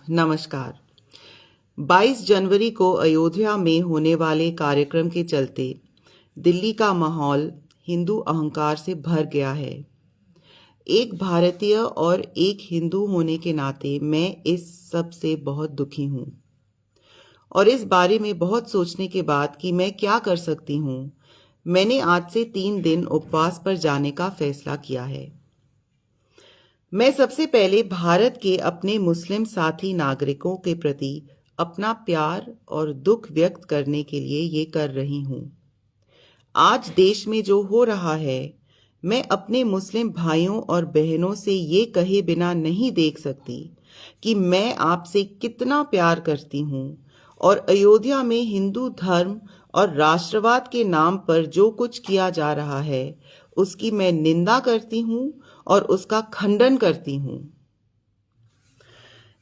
नमस्कार। 22 जनवरी को अयोध्या में होने वाले कार्यक्रम के चलते दिल्ली का माहौल हिंदू अहंकार से भर गया है। एक भारतीय और एक हिंदू होने के नाते मैं इस सब से बहुत दुखी हूँ और इस बारे में बहुत सोचने के बाद कि मैं क्या कर सकती हूँ, मैंने आज से 3 दिन उपवास पर जाने का फैसला किया है। मैं सबसे पहले भारत के अपने मुस्लिम साथी नागरिकों के प्रति अपना प्यार और दुख व्यक्त करने के लिए ये कर रही हूँ। आज देश में जो हो रहा है, मैं अपने मुस्लिम भाइयों और बहनों से ये कहे बिना नहीं देख सकती कि मैं आपसे कितना प्यार करती हूँ और अयोध्या में हिंदू धर्म और राष्ट्रवाद के नाम पर जो कुछ किया जा रहा है, उसकी मैं निंदा करती हूँ और उसका खंडन करती हूँ।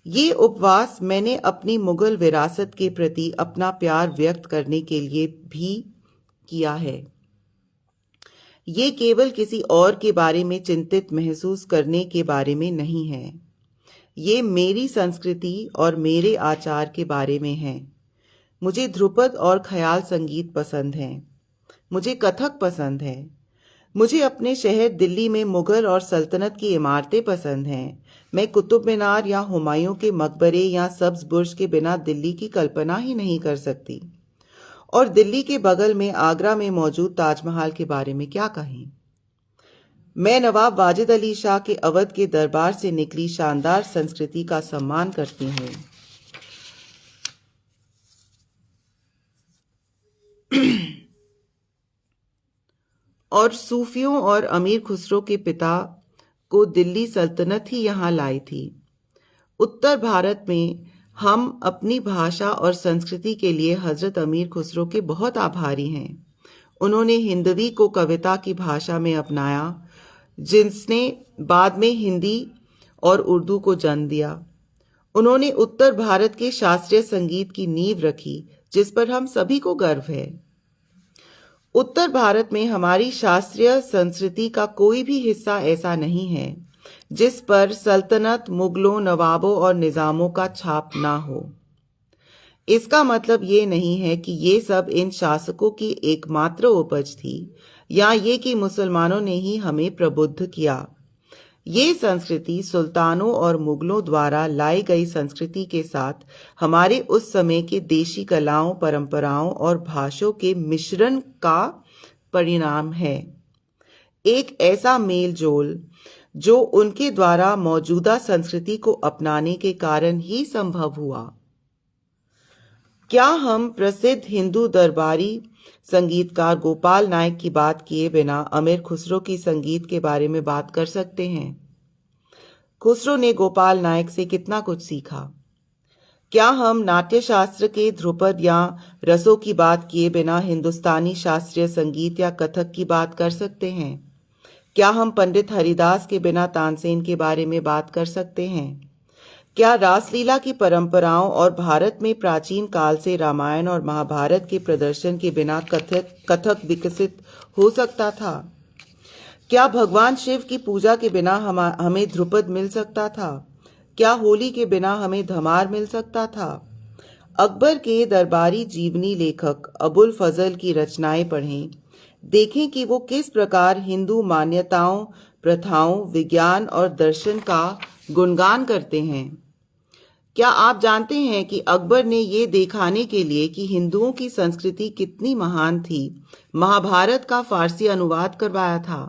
ये उपवास मैंने अपनी मुगल विरासत के प्रति अपना प्यार व्यक्त करने के लिए भी किया है। ये केवल किसी और के बारे में चिंतित महसूस करने के बारे में नहीं है। ये मेरी संस्कृति और मेरे आचार के बारे में है। मुझे ध्रुपद और ख्याल संगीत पसंद है। मुझे कथक पसंद है। मुझे अपने शहर दिल्ली में मुगल और सल्तनत की इमारतें पसंद हैं। मैं कुतुब मीनार या हुमायूं के मकबरे या सब्ज बुर्ज के बिना दिल्ली की कल्पना ही नहीं कर सकती। और दिल्ली के बगल में आगरा में मौजूद ताजमहल के बारे में क्या कहें। मैं नवाब वाजिद अली शाह के अवध के दरबार से निकली शानदार संस्कृति का सम्मान करती हूँ। और सूफियों और अमीर खुसरो के पिता को दिल्ली सल्तनत ही यहाँ लाई थी। उत्तर भारत में हम अपनी भाषा और संस्कृति के लिए हजरत अमीर खुसरो के बहुत आभारी हैं। उन्होंने हिंदवी को कविता की भाषा में अपनाया, जिसने बाद में हिंदी और उर्दू को जन्म दिया। उन्होंने उत्तर भारत के शास्त्रीय संगीत की नींव रखी, जिस पर हम सभी को गर्व है। उत्तर भारत में हमारी शास्त्रीय संस्कृति का कोई भी हिस्सा ऐसा नहीं है जिस पर सल्तनत, मुगलों, नवाबों और निजामों का छाप ना हो। इसका मतलब ये नहीं है कि ये सब इन शासकों की एकमात्र उपज थी या ये कि मुसलमानों ने ही हमें प्रबुद्ध किया। ये संस्कृति सुल्तानों और मुगलों द्वारा लाई गई संस्कृति के साथ हमारे उस समय के देशी कलाओं, परंपराओं और भाषाओं के मिश्रण का परिणाम है। एक ऐसा मेल जोल जो उनके द्वारा मौजूदा संस्कृति को अपनाने के कारण ही संभव हुआ। क्या हम प्रसिद्ध हिंदू दरबारी संगीतकार गोपाल नायक की बात किए बिना अमीर खुसरो की संगीत के बारे में बात कर सकते हैं? खुसरो ने गोपाल नायक से कितना कुछ सीखा। क्या हम नाट्य शास्त्र के ध्रुपद या रसों की बात किए बिना हिंदुस्तानी शास्त्रीय संगीत या कथक की बात कर सकते हैं? क्या हम पंडित हरिदास के बिना तानसेन के बारे में बात कर सकते हैं? क्या रासलीला की परंपराओं और भारत में प्राचीन काल से रामायण और महाभारत के प्रदर्शन के बिना कथक विकसित हो सकता था? क्या भगवान शिव की पूजा के बिना हमें ध्रुपद मिल सकता था? क्या होली के बिना हमें धमार मिल सकता था? अकबर के दरबारी जीवनी लेखक अबुल फजल की रचनाएं पढ़ें, देखें कि वो किस प्रकार हिंदू मान्यताओं, प्रथाओं, विज्ञान और दर्शन का गुणगान करते हैं। क्या आप जानते हैं कि अकबर ने ये दिखाने के लिए कि हिंदुओं की संस्कृति कितनी महान थी, महाभारत का फारसी अनुवाद करवाया था?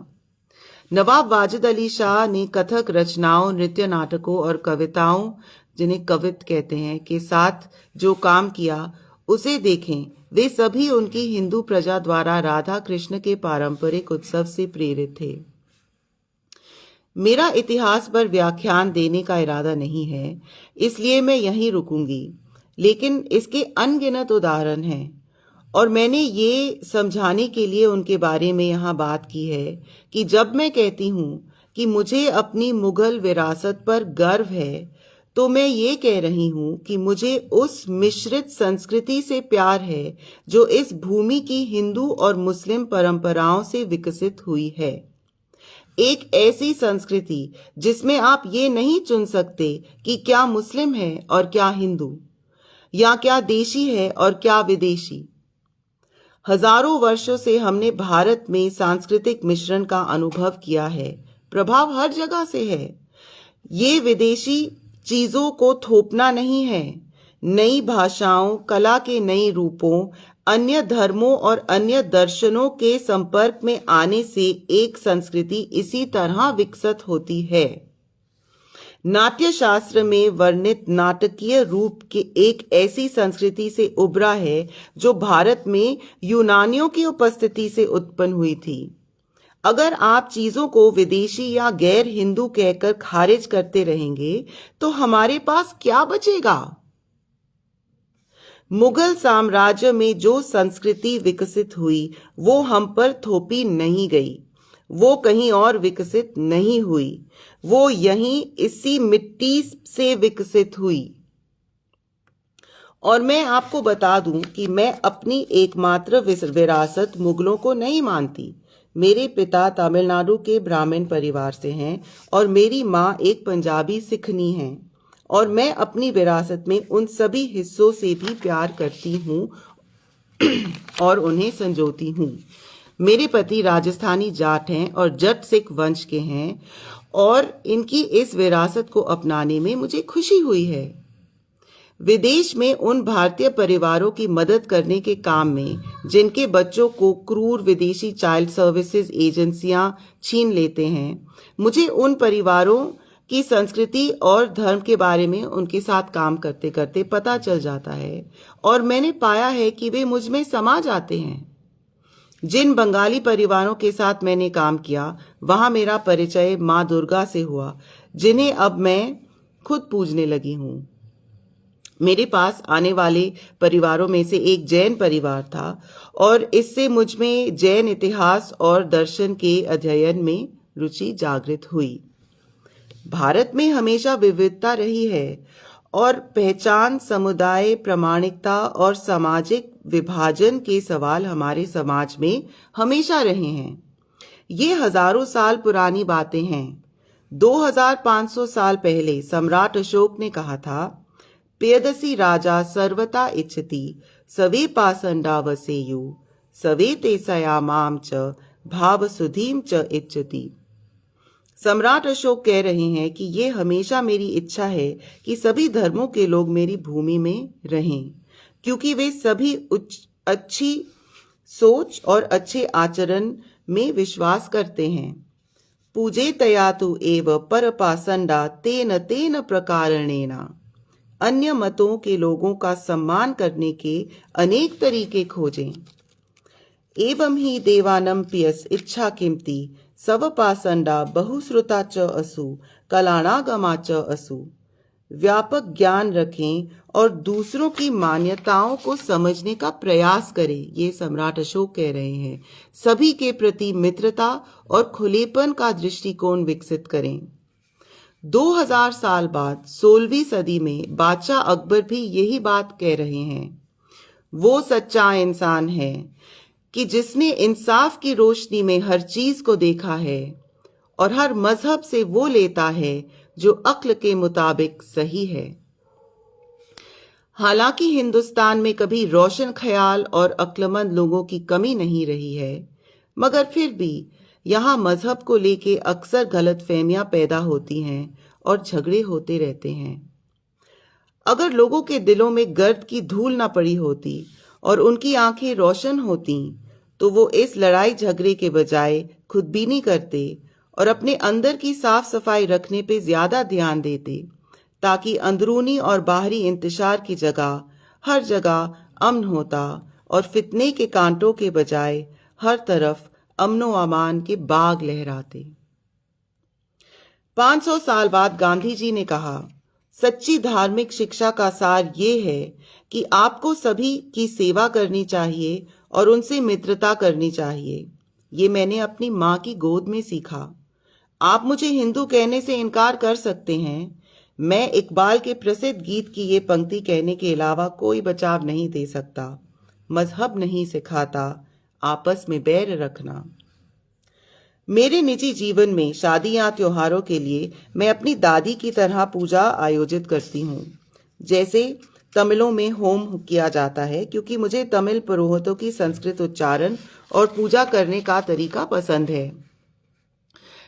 नवाब वाजिद अली शाह ने कथक रचनाओं, नृत्य नाटकों और कविताओं, जिन्हें कवित कहते हैं, के साथ जो काम किया उसे देखें। वे सभी उनकी हिंदू प्रजा द्वारा राधा कृष्ण के पारंपरिक उत्सव से प्रेरित थे। मेरा इतिहास पर व्याख्यान देने का इरादा नहीं है, इसलिए मैं यहीं रुकूंगी, लेकिन इसके अनगिनत उदाहरण हैं और मैंने ये समझाने के लिए उनके बारे में यहाँ बात की है कि जब मैं कहती हूँ कि मुझे अपनी मुगल विरासत पर गर्व है, तो मैं ये कह रही हूँ कि मुझे उस मिश्रित संस्कृति से प्यार है जो इस भूमि की हिंदू और मुस्लिम परंपराओं से विकसित हुई है। एक ऐसी संस्कृति जिसमें आप ये नहीं चुन सकते कि क्या मुस्लिम है और क्या हिंदू, या क्या देशी है और क्या विदेशी। हजारों वर्षों से हमने भारत में सांस्कृतिक मिश्रण का अनुभव किया है। प्रभाव हर जगह से है। ये विदेशी चीजों को थोपना नहीं है। नई भाषाओं, कला के नए रूपों, अन्य धर्मों और अन्य दर्शनों के संपर्क में आने से एक संस्कृति इसी तरह विकसित होती है। नाट्य शास्त्र में वर्णित नाटकीय रूप के एक ऐसी संस्कृति से उभरा है जो भारत में यूनानियों की उपस्थिति से उत्पन्न हुई थी। अगर आप चीजों को विदेशी या गैर हिंदू कहकर खारिज करते रहेंगे तो हमारे पास क्या बचेगा? मुगल साम्राज्य में जो संस्कृति विकसित हुई वो हम पर थोपी नहीं गई, वो कहीं और विकसित नहीं हुई, वो यहीं इसी मिट्टी से विकसित हुई। और मैं आपको बता दूं कि मैं अपनी एकमात्र विरासत मुगलों को नहीं मानती। मेरे पिता तमिलनाडु के ब्राह्मण परिवार से हैं और मेरी माँ एक पंजाबी सिखनी हैं, और मैं अपनी विरासत में उन सभी हिस्सों से भी प्यार करती हूँ और उन्हें संजोती हूँ। मेरे पति राजस्थानी जाट हैं और जट सिख वंश के हैं, और इनकी इस विरासत को अपनाने में मुझे खुशी हुई है। विदेश में उन भारतीय परिवारों की मदद करने के काम में जिनके बच्चों को क्रूर विदेशी चाइल्ड सर्विसेज एजेंसियां छीन लेते हैं, मुझे उन परिवारों की संस्कृति और धर्म के बारे में उनके साथ काम करते करते पता चल जाता है, और मैंने पाया है कि वे मुझ में समा जाते हैं। जिन बंगाली परिवारों के साथ मैंने काम किया वहां मेरा परिचय माँ दुर्गा से हुआ, जिन्हें अब मैं खुद पूजने लगी हूँ। मेरे पास आने वाले परिवारों में से एक जैन परिवार था, और इससे मुझ में जैन इतिहास और दर्शन के अध्ययन में रुचि जागृत हुई। भारत में हमेशा विविधता रही है, और पहचान, समुदाय, प्रामाणिकता और सामाजिक विभाजन के सवाल हमारे समाज में हमेशा रहे हैं। ये हजारों साल पुरानी बातें हैं। 2500 साल पहले सम्राट अशोक ने कहा था, प्रियदसी राजा सर्वथा इच्छति सवे पाषंडा वसेयु सवे तेषायामाम च भाव सुधीम च इच्छति। सम्राट अशोक कह रहे हैं कि ये हमेशा मेरी इच्छा है कि सभी धर्मों के लोग मेरी भूमि में रहें, क्योंकि वे सभी अच्छी सोच और अच्छे आचरण में विश्वास करते हैं। पूजे तयातु एव परपासंडा तेन तेन प्रकारणेना। अन्य मतों के लोगों का सम्मान करने के अनेक तरीके खोजें। एवं ही देवानम पियस इच्छा किमती सवपासंडा बहुश्रुता च असु कलाणागमा च असु। व्यापक ज्ञान रखें और दूसरों की मान्यताओं को समझने का प्रयास करें, ये सम्राट अशोक कह रहे हैं। सभी के प्रति मित्रता और खुलेपन का दृष्टिकोण विकसित करें। 2000 साल बाद 16वीं सदी में बादशाह अकबर भी यही बात कह रहे हैं। वो सच्चा इंसान है कि जिसने इंसाफ की रोशनी में हर चीज को देखा है और हर मजहब से वो लेता है जो अक्ल के मुताबिक सही है। हालांकि हिंदुस्तान में कभी रोशन ख्याल और अक्लमंद लोगों की कमी नहीं रही है, मगर फिर भी यहाँ मजहब को लेके अक्सर गलतफहमियां पैदा होती हैं और झगड़े होते रहते हैं। अगर लोगों के दिलों में गर्द की धूल ना पड़ी होती और उनकी आंखें रोशन होती तो वो इस लड़ाई झगड़े के बजाय खुदबीनी करते और अपने अंदर की साफ सफाई रखने पे ज्यादा ध्यान देते, ताकि अंदरूनी और बाहरी इंतशार की जगह हर जगह अमन होता और फितने के कांटों के बजाय हर तरफ अमनो अमान के बाग लहराते। 500 साल बाद गांधी जी ने कहा, सच्ची धार्मिक शिक्षा का सार ये है कि आपको सभी की सेवा करनी चाहिए और उनसे मित्रता करनी चाहिए। ये मैंने अपनी माँ की गोद में सीखा। आप मुझे हिंदू कहने से इनकार कर सकते हैं। मैं इकबाल के प्रसिद्ध गीत की ये पंक्ति कहने के अलावा कोई बचाव नहीं दे सकता। मजहब नहीं सिखाता आपस में बैर रखना। मेरे निजी जीवन में शादी या त्योहारों के लिए मैं अपनी दादी की तरह पूजा आयोजित करती हूँ। जैसे तमिलों में होम किया जाता है, क्योंकि मुझे तमिल पुरोहितों की संस्कृत उच्चारण और पूजा करने का तरीका पसंद है।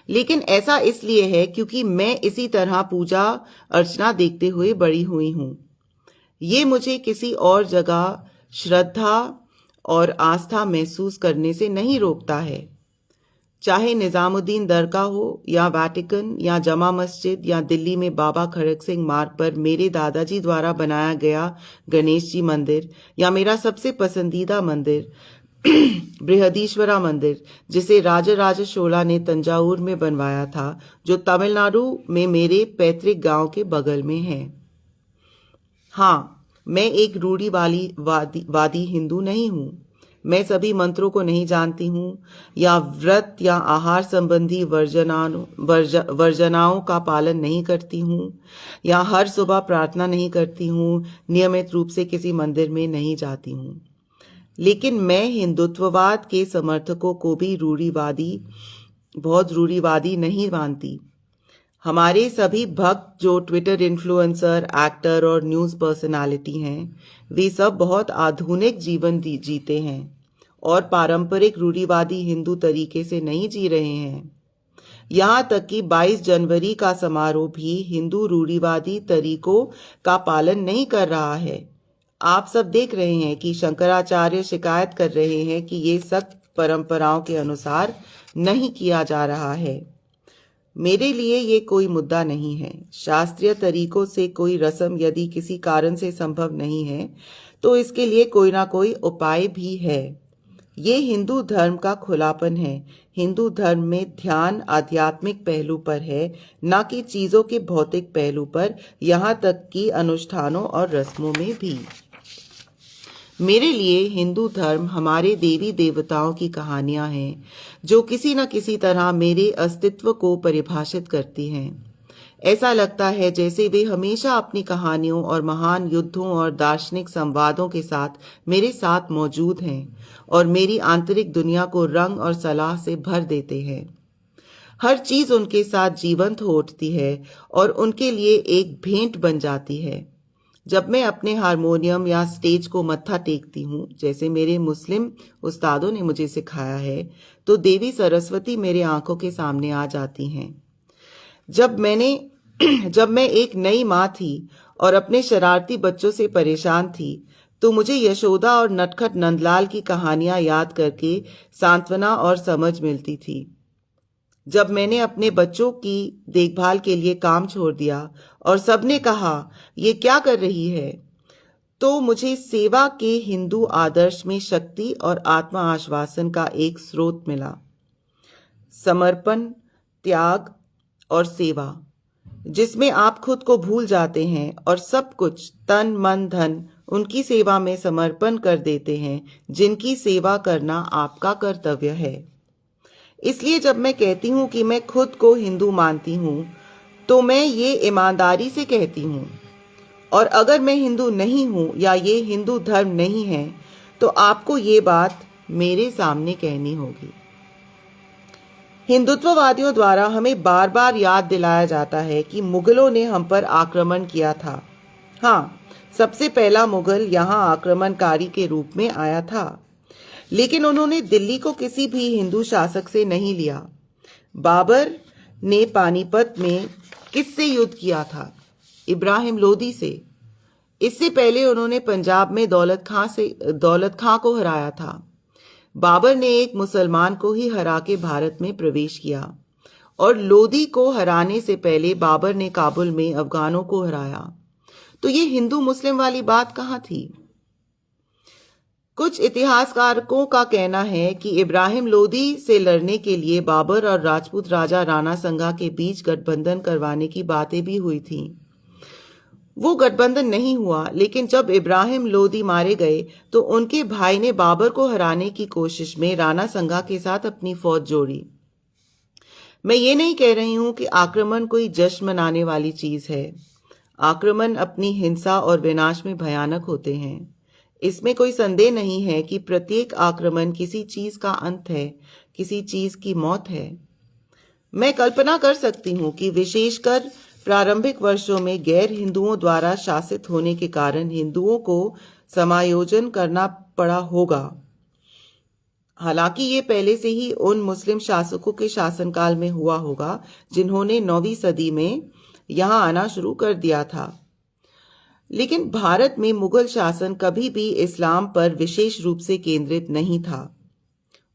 लेकिन ऐसा इसलिए है क्योंकि मैं इसी तरह पूजा अर्चना देखते हुए बड़ी हुई हूँ। ये मुझे किसी और जगह श्रद्धा और आस्था महसूस करने से नहीं रोकता है। चाहे निजामुद्दीन दरगाह हो या वेटिकन या जमा मस्जिद या दिल्ली में बाबा खड़क सिंह मार्ग पर मेरे दादाजी द्वारा बनाया गया गणेश जी मंदिर, या मेरा सबसे पसंदीदा मंदिर बृहदीश्वरा मंदिर, जिसे राजराज चोला ने तंजावुर में बनवाया था, जो तमिलनाडु में मेरे पैतृक गांव के बगल में है। हाँ, मैं एक रूढ़िवादी हिंदू नहीं हूँ। मैं सभी मंत्रों को नहीं जानती हूँ, या व्रत या आहार संबंधी वर्जनाओं का पालन नहीं करती हूँ, या हर सुबह प्रार्थना नहीं करती हूँ, नियमित रूप से किसी मंदिर में नहीं जाती हूँ। लेकिन मैं हिंदुत्ववाद के समर्थकों को भी बहुत रूढ़िवादी नहीं मानती। हमारे सभी भक्त जो ट्विटर इन्फ्लुएंसर, एक्टर और न्यूज़ पर्सनालिटी हैं, वे सब बहुत आधुनिक जीवन जीते हैं और पारंपरिक रूढ़िवादी हिंदू तरीके से नहीं जी रहे हैं। यहाँ तक कि 22 जनवरी का समारोह भी हिंदू रूढ़िवादी तरीकों का पालन नहीं कर रहा है। आप सब देख रहे हैं कि शंकराचार्य शिकायत कर रहे हैं कि ये सख्त परंपराओं के अनुसार नहीं किया जा रहा है। मेरे लिए ये कोई मुद्दा नहीं है। शास्त्रीय तरीकों से कोई रस्म यदि किसी कारण से संभव नहीं है, तो इसके लिए कोई ना कोई उपाय भी है। ये हिंदू धर्म का खुलापन है। हिंदू धर्म में ध्यान आध्यात्मिक पहलू पर है, न कि चीजों के भौतिक पहलू पर, यहाँ तक कि अनुष्ठानों और रस्मों में भी। मेरे लिए हिंदू धर्म हमारे देवी देवताओं की कहानियां हैं, जो किसी न किसी तरह मेरे अस्तित्व को परिभाषित करती हैं। ऐसा लगता है जैसे वे हमेशा अपनी कहानियों और महान युद्धों और दार्शनिक संवादों के साथ मेरे साथ मौजूद हैं और मेरी आंतरिक दुनिया को रंग और सलाह से भर देते हैं। हर चीज उनके साथ जीवंत हो उठती है और उनके लिए एक भेंट बन जाती है। जब मैं अपने हारमोनियम या स्टेज को मत्था टेकती हूँ, जैसे मेरे मुस्लिम उस्तादों ने मुझे सिखाया है, तो देवी सरस्वती मेरे आंखों के सामने आ जाती हैं। जब मैं एक नई माँ थी और अपने शरारती बच्चों से परेशान थी, तो मुझे यशोदा और नटखट नंदलाल की कहानियां याद करके सांत्वना और समझ मिलती थी। जब मैंने अपने बच्चों की देखभाल के लिए काम छोड़ दिया और सबने कहा, ये क्या कर रही है, तो मुझे सेवा के हिंदू आदर्श में शक्ति और आत्मा आश्वासन का एक स्रोत मिला। समर्पण, त्याग और सेवा, जिसमें आप खुद को भूल जाते हैं और सब कुछ, तन मन धन, उनकी सेवा में समर्पण कर देते हैं जिनकी सेवा करना आपका कर्तव्य है। इसलिए जब मैं कहती हूँ कि मैं खुद को हिंदू मानती हूँ, तो मैं ये ईमानदारी से कहती हूँ। और अगर मैं हिंदू नहीं हूँ या ये हिंदू धर्म नहीं है, तो आपको ये बात मेरे सामने कहनी होगी। हिंदुत्ववादियों द्वारा हमें बार बार याद दिलाया जाता है कि मुगलों ने हम पर आक्रमण किया था। हाँ, सबसे पहला मुगल यहाँ आक्रमणकारी के रूप में आया था, लेकिन उन्होंने दिल्ली को किसी भी हिंदू शासक से नहीं लिया। बाबर ने पानीपत में किससे युद्ध किया था? इब्राहिम लोदी से। इससे पहले उन्होंने पंजाब में दौलत खां को हराया था। बाबर ने एक मुसलमान को ही हरा के भारत में प्रवेश किया, और लोदी को हराने से पहले बाबर ने काबुल में अफगानों को हराया। तो ये हिंदू मुस्लिम वाली बात कहाँ थी? कुछ इतिहासकारों का कहना है कि इब्राहिम लोदी से लड़ने के लिए बाबर और राजपूत राजा राणा संगा के बीच गठबंधन करवाने की बातें भी हुई थीं। वो गठबंधन नहीं हुआ, लेकिन जब इब्राहिम लोदी मारे गए तो उनके भाई ने बाबर को हराने की कोशिश में राणा संगा के साथ अपनी फौज जोड़ी। मैं ये नहीं कह रही हूं कि आक्रमण कोई जश्न मनाने वाली चीज है। आक्रमण अपनी हिंसा और विनाश में भयानक होते हैं। इसमें कोई संदेह नहीं है कि प्रत्येक आक्रमण किसी चीज का अंत है, किसी चीज की मौत है। मैं कल्पना कर सकती हूँ कि विशेषकर प्रारंभिक वर्षों में गैर हिंदुओं द्वारा शासित होने के कारण हिंदुओं को समायोजन करना पड़ा होगा। हालांकि ये पहले से ही उन मुस्लिम शासकों के शासनकाल में हुआ होगा जिन्होंने 9वीं सदी में यहाँ आना शुरू कर दिया था। लेकिन भारत में मुगल शासन कभी भी इस्लाम पर विशेष रूप से केंद्रित नहीं था।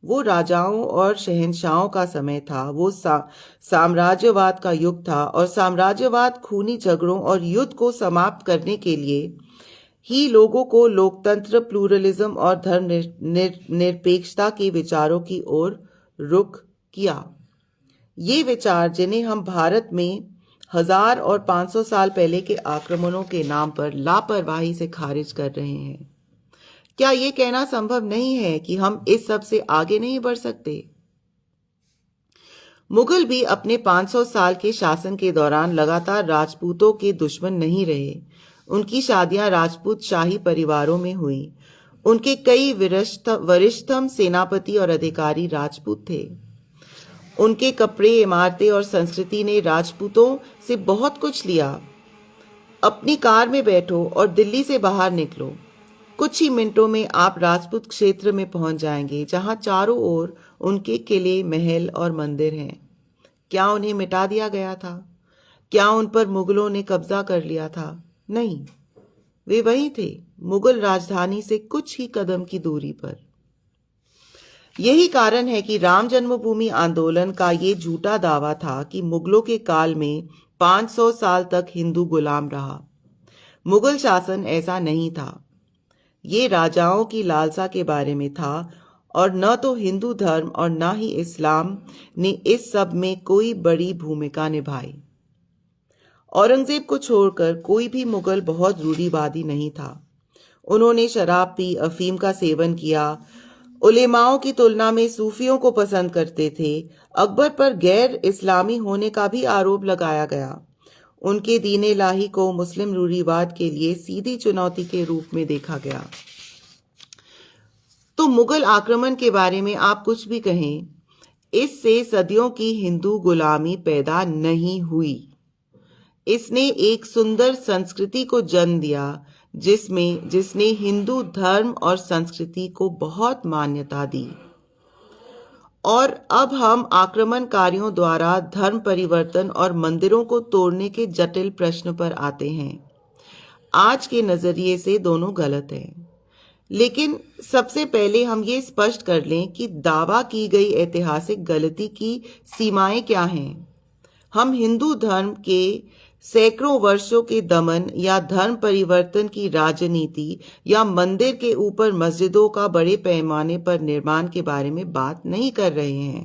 वो राजाओं और शहंशाहों का समय था। वो साम्राज्यवाद का युग था और साम्राज्यवाद खूनी झगड़ों और युद्ध को समाप्त करने के लिए ही लोगों को लोकतंत्र, प्लूरलिज्म और धर्म निरपेक्षता के विचारों की ओर रुख किया। ये विचार जिन्हें हम भारत में 1000 और 500 साल पहले के आक्रमणों के नाम पर लापरवाही से खारिज कर रहे हैं। क्या ये कहना संभव नहीं है कि हम इस सब से आगे नहीं बढ़ सकते? मुगल भी अपने 500 साल के शासन के दौरान लगातार राजपूतों के दुश्मन नहीं रहे। उनकी शादियां राजपूत शाही परिवारों में हुई। उनके कई वरिष्ठतम सेनापति और अधिकारी राजपूत थे। उनके कपड़े, इमारतें और संस्कृति ने राजपूतों से बहुत कुछ लिया। अपनी कार में बैठो और दिल्ली से बाहर निकलो। कुछ ही मिनटों में आप राजपूत क्षेत्र में पहुंच जाएंगे, जहां चारों ओर उनके किले, महल और मंदिर हैं। क्या उन्हें मिटा दिया गया था? क्या उन पर मुगलों ने कब्जा कर लिया था? नहीं, वे वहीं थे, मुगल राजधानी से कुछ ही कदम की दूरी पर। यही कारण है कि राम जन्मभूमि आंदोलन का ये झूठा दावा था कि मुगलों के काल में 500 साल तक हिंदू गुलाम रहा। मुगल शासन ऐसा नहीं था। ये राजाओं की लालसा के बारे में था और न तो हिंदू धर्म और न ही इस्लाम ने इस सब में कोई बड़ी भूमिका निभाई। औरंगजेब को छोड़कर कोई भी मुगल बहुत रूढ़िवादी नहीं था। उन्होंने शराब पी, अफीम का सेवन किया, उलेमाओं की तुलना में सूफियों को पसंद करते थे। अकबर पर गैर इस्लामी होने का भी आरोप लगाया गया। उनके दीन इलाही को मुस्लिम रूढ़िवाद के लिए सीधी चुनौती के रूप में देखा गया। तो मुगल आक्रमण के बारे में आप कुछ भी कहें, इससे सदियों की हिंदू गुलामी पैदा नहीं हुई। इसने एक सुंदर संस्कृति को जन्म दिया जिसने हिंदू धर्म और संस्कृति को बहुत मान्यता दी। और अब हम आक्रमणकारियों द्वारा धर्म परिवर्तन और मंदिरों को तोड़ने के जटिल प्रश्न पर आते हैं। आज के नजरिए से दोनों गलत हैं। लेकिन सबसे पहले हम ये स्पष्ट कर लें कि दावा की गई ऐतिहासिक गलती की सीमाएं क्या हैं। हम हिंदू धर्म के सैकड़ों वर्षों के दमन या धर्म परिवर्तन की राजनीति या मंदिर के ऊपर मस्जिदों का बड़े पैमाने पर निर्माण के बारे में बात नहीं कर रहे हैं।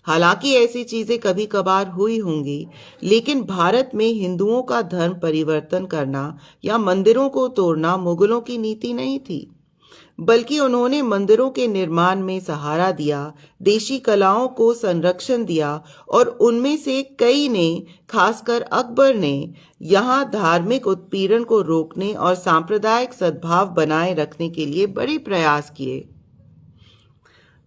हालांकि ऐसी चीजें कभी कभार हुई होंगी, लेकिन भारत में हिंदुओं का धर्म परिवर्तन करना या मंदिरों को तोड़ना मुगलों की नीति नहीं थी, बल्कि उन्होंने मंदिरों के निर्माण में सहारा दिया, देशी कलाओं को संरक्षण दिया और उनमें से कई ने, खासकर अकबर ने, यहाँ धार्मिक उत्पीड़न को रोकने और सांप्रदायिक सद्भाव बनाए रखने के लिए बड़े प्रयास किए।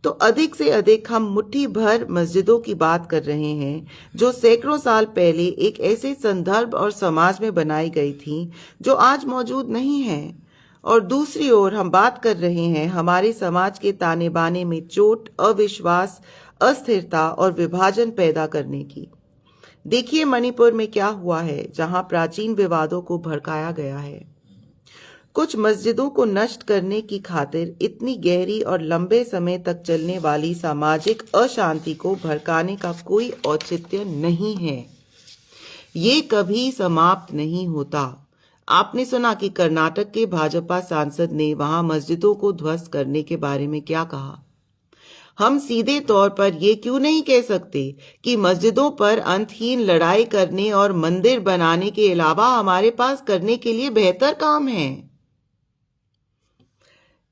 तो अधिक से अधिक हम मुट्ठी भर मस्जिदों की बात कर रहे हैं जो सैकड़ों साल पहले एक ऐसे संदर्भ और समाज में बनाई गई थी जो आज मौजूद नहीं है। और दूसरी ओर हम बात कर रहे हैं हमारे समाज के ताने बाने में चोट, अविश्वास, अस्थिरता और विभाजन पैदा करने की। देखिए मणिपुर में क्या हुआ है, जहां प्राचीन विवादों को भड़काया गया है। कुछ मस्जिदों को नष्ट करने की खातिर इतनी गहरी और लंबे समय तक चलने वाली सामाजिक अशांति को भड़काने का कोई औचित्य नहीं है। ये कभी समाप्त नहीं होता। आपने सुना कि कर्नाटक के भाजपा सांसद ने वहां मस्जिदों को ध्वस्त करने के बारे में क्या कहा। हम सीधे तौर पर ये क्यों नहीं कह सकते कि मस्जिदों पर अंतहीन लड़ाई करने और मंदिर बनाने के अलावा हमारे पास करने के लिए बेहतर काम है।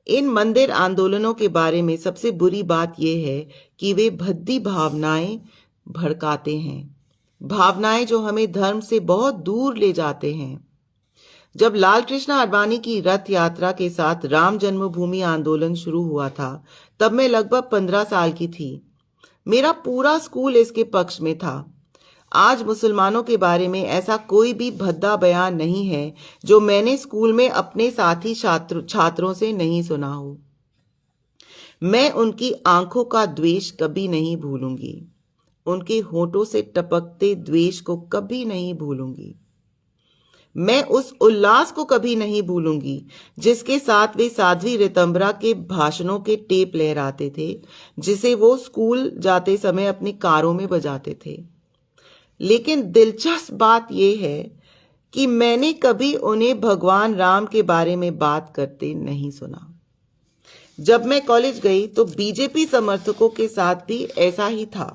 इन मंदिर आंदोलनों के बारे में सबसे बुरी बात यह है कि वे भद्दी भावनाएं भड़काते हैं, भावनाएं जो हमें धर्म से बहुत दूर ले जाते हैं। जब लाल कृष्ण आडवाणी की रथ यात्रा के साथ राम जन्मभूमि आंदोलन शुरू हुआ था, तब मैं लगभग 15 साल की थी। मेरा पूरा स्कूल इसके पक्ष में था। आज मुसलमानों के बारे में ऐसा कोई भी भद्दा बयान नहीं है जो मैंने स्कूल में अपने साथी छात्रों से नहीं सुना हो। मैं उनकी आंखों का द्वेष कभी नहीं भूलूंगी, उनके होठों से टपकते द्वेष को कभी नहीं भूलूंगी। मैं उस उल्लास को कभी नहीं भूलूंगी जिसके साथ वे साध्वी रितंबरा के भाषणों के टेप लहराते थे, जिसे वो स्कूल जाते समय अपनी कारों में बजाते थे। लेकिन दिलचस्प बात यह है कि मैंने कभी उन्हें भगवान राम के बारे में बात करते नहीं सुना। जब मैं कॉलेज गई तो बीजेपी समर्थकों के साथ भी ऐसा ही था।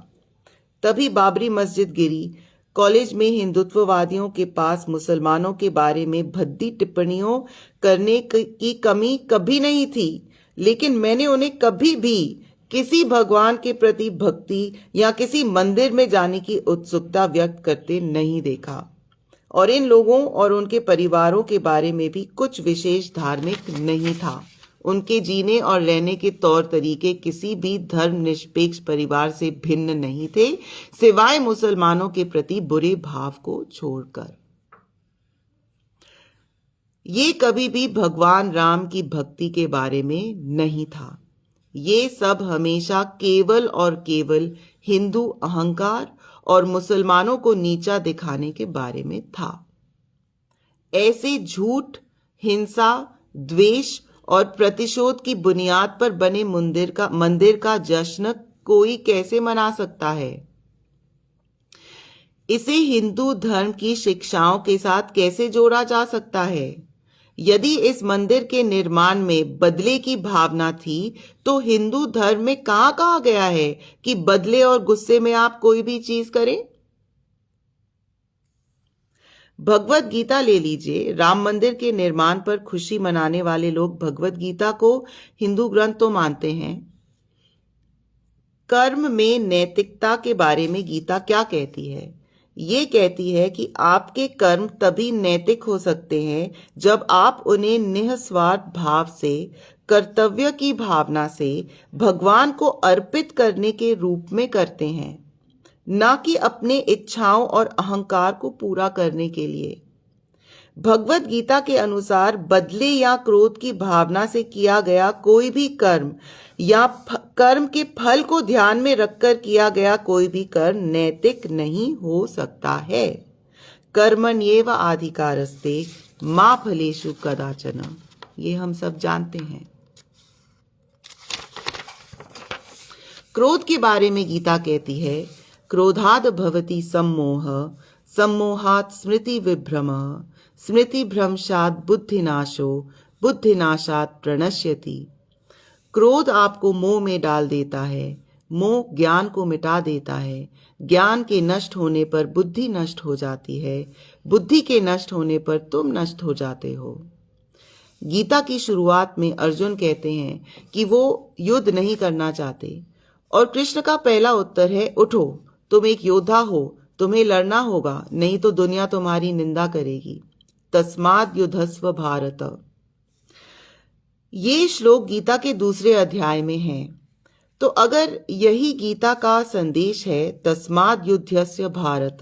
तभी बाबरी मस्जिद गिरी। कॉलेज में हिंदुत्ववादियों के पास मुसलमानों के बारे में भद्दी टिप्पणियों करने की कमी कभी नहीं थी, लेकिन मैंने उन्हें कभी भी किसी भगवान के प्रति भक्ति या किसी मंदिर में जाने की उत्सुकता व्यक्त करते नहीं देखा। और इन लोगों और उनके परिवारों के बारे में भी कुछ विशेष धार्मिक नहीं था। उनके जीने और रहने के तौर तरीके किसी भी धर्मनिरपेक्ष परिवार से भिन्न नहीं थे, सिवाय मुसलमानों के प्रति बुरे भाव को छोड़कर। ये कभी भी भगवान राम की भक्ति के बारे में नहीं था। ये सब हमेशा केवल और केवल हिंदू अहंकार और मुसलमानों को नीचा दिखाने के बारे में था। ऐसे झूठ, हिंसा, द्वेष और प्रतिशोध की बुनियाद पर बने मंदिर का जश्न कोई कैसे मना सकता है? इसे हिंदू धर्म की शिक्षाओं के साथ कैसे जोड़ा जा सकता है? यदि इस मंदिर के निर्माण में बदले की भावना थी, तो हिंदू धर्म में कहां कहा गया है कि बदले और गुस्से में आप कोई भी चीज करें? भगवत गीता ले लीजिए। राम मंदिर के निर्माण पर खुशी मनाने वाले लोग भगवत गीता को हिंदू ग्रंथ तो मानते हैं। कर्म में नैतिकता के बारे में गीता क्या कहती है? ये कहती है कि आपके कर्म तभी नैतिक हो सकते हैं जब आप उन्हें निस्वार्थ भाव से, कर्तव्य की भावना से भगवान को अर्पित करने के रूप में करते हैं, ना कि अपने इच्छाओं और अहंकार को पूरा करने के लिए। भगवत गीता के अनुसार बदले या क्रोध की भावना से किया गया कोई भी कर्म या कर्म के फल को ध्यान में रखकर किया गया कोई भी कर्म नैतिक नहीं हो सकता है। कर्मण्येव अधिकारस्ते मा फलेषु कदाचन, ये हम सब जानते हैं। क्रोध के बारे में गीता कहती है, क्रोधाद भवति सम्मोह, सम्मोहात् स्मृति विभ्रम, स्मृति भ्रंशात् बुद्धिनाशो, बुद्धिनाशात् प्रणश्यति। क्रोध आपको मोह में डाल देता है, मोह ज्ञान को मिटा देता है, ज्ञान के नष्ट होने पर बुद्धि नष्ट हो जाती है, बुद्धि के नष्ट होने पर तुम नष्ट हो जाते हो। गीता की शुरुआत में अर्जुन कहते हैं कि वो युद्ध नहीं करना चाहते, और कृष्ण का पहला उत्तर है, उठो, तुम एक योद्धा हो, तुम्हें लड़ना होगा, नहीं तो दुनिया तुम्हारी निंदा करेगी। तस्माद् युद्धस्व भारत। ये श्लोक गीता के दूसरे अध्याय में है। तो अगर यही गीता का संदेश है, तस्माद् युद्धस्य भारत,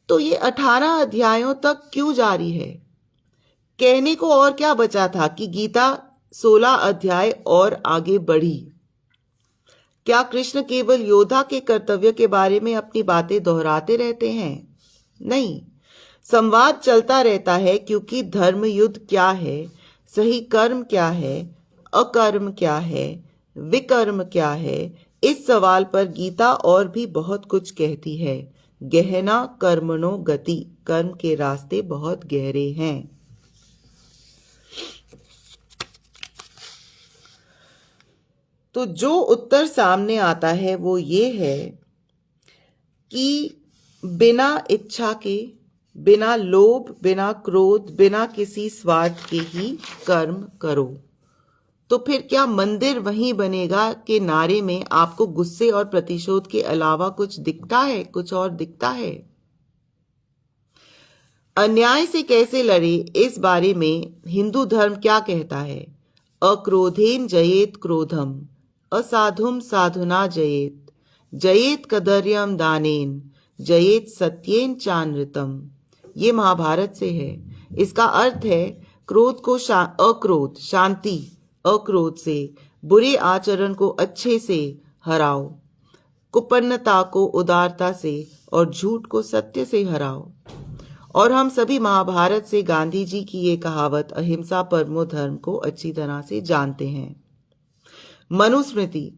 तो ये 18 अध्यायों तक क्यों जारी है? कहने को और क्या बचा था कि गीता 16 अध्याय और आगे बढ़ी? क्या कृष्ण केवल योद्धा के कर्तव्य के बारे में अपनी बातें दोहराते रहते हैं? नहीं, संवाद चलता रहता है, क्योंकि धर्म युद्ध क्या है, सही कर्म क्या है, अकर्म क्या है, विकर्म क्या है, इस सवाल पर गीता और भी बहुत कुछ कहती है। गहना कर्मणो गति, कर्म के रास्ते बहुत गहरे हैं। तो जो उत्तर सामने आता है वो ये है कि बिना इच्छा के, बिना लोभ, बिना क्रोध, बिना किसी स्वार्थ के ही कर्म करो। तो फिर क्या मंदिर वहीं बनेगा के नारे में आपको गुस्से और प्रतिशोध के अलावा कुछ दिखता है, कुछ और दिखता है? अन्याय से कैसे लड़े, इस बारे में हिंदू धर्म क्या कहता है? अक्रोधेन जयेत क्रोधम, असाधुम साधुना जयेत, जयेत कदर्यम दानेन जयेत सत्येन चानृतम। ये महाभारत से है। इसका अर्थ है क्रोध को अक्रोध शांति, अक्रोध से बुरे आचरण को अच्छे से हराओ, कुपन्नता को उदारता से और झूठ को सत्य से हराओ। और हम सभी महाभारत से गांधी जी की ये कहावत अहिंसा परमो धर्म को अच्छी तरह से जानते हैं। मनुस्मृति।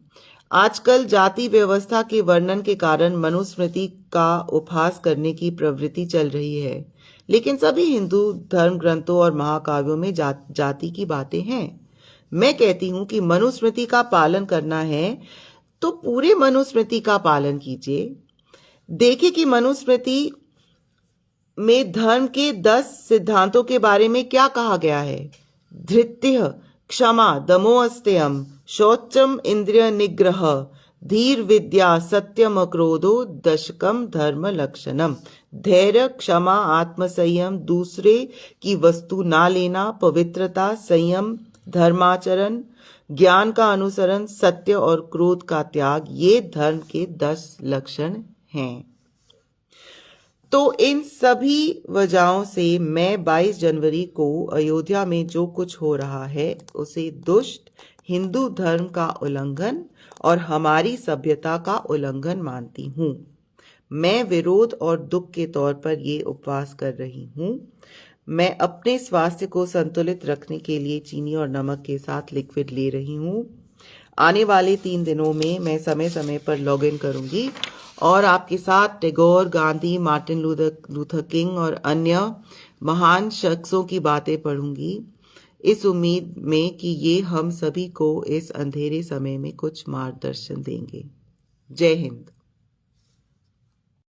आजकल जाति व्यवस्था के वर्णन के कारण मनुस्मृति का उपहास करने की प्रवृत्ति चल रही है, लेकिन सभी हिंदू धर्म ग्रंथों और महाकाव्यों में जाति की बातें हैं। मैं कहती हूं कि मनुस्मृति का पालन करना है तो पूरे मनुस्मृति का पालन कीजिए। देखिए कि मनुस्मृति में धर्म के 10 सिद्धांतों के बारे में क्या कहा गया है। धृत्य, क्षमा, दमोअस्त्यम, शौचम, इंद्रिय निग्रह, धीर विद्या, सत्यम अक्रोधो, दशकम धर्म लक्षणम। धैर्य, क्षमा, आत्मसंयम, दूसरे की वस्तु ना लेना, पवित्रता, संयम, धर्माचरण, ज्ञान का अनुसरण, सत्य और क्रोध का त्याग, ये धर्म के 10 लक्षण हैं। तो इन सभी वजहों से मैं 22 जनवरी को अयोध्या में जो कुछ हो रहा है उसे दुष्ट हिंदू धर्म का उल्लंघन और हमारी सभ्यता का उल्लंघन मानती हूँ। मैं विरोध और दुख के तौर पर ये उपवास कर रही हूँ। मैं अपने स्वास्थ्य को संतुलित रखने के लिए चीनी और नमक के साथ लिक्विड ले रही हूँ। आने वाले 3 दिनों में मैं समय समय पर लॉग इन करूँगी और आपके साथ Tagore, Gandhi, Martin Luther king और अन्य महान शख्सों की बातें पढ़ूंगी, इस उम्मीद में कि ये हम सभी को इस अंधेरे समय में कुछ मार्गदर्शन देंगे। जय हिंद।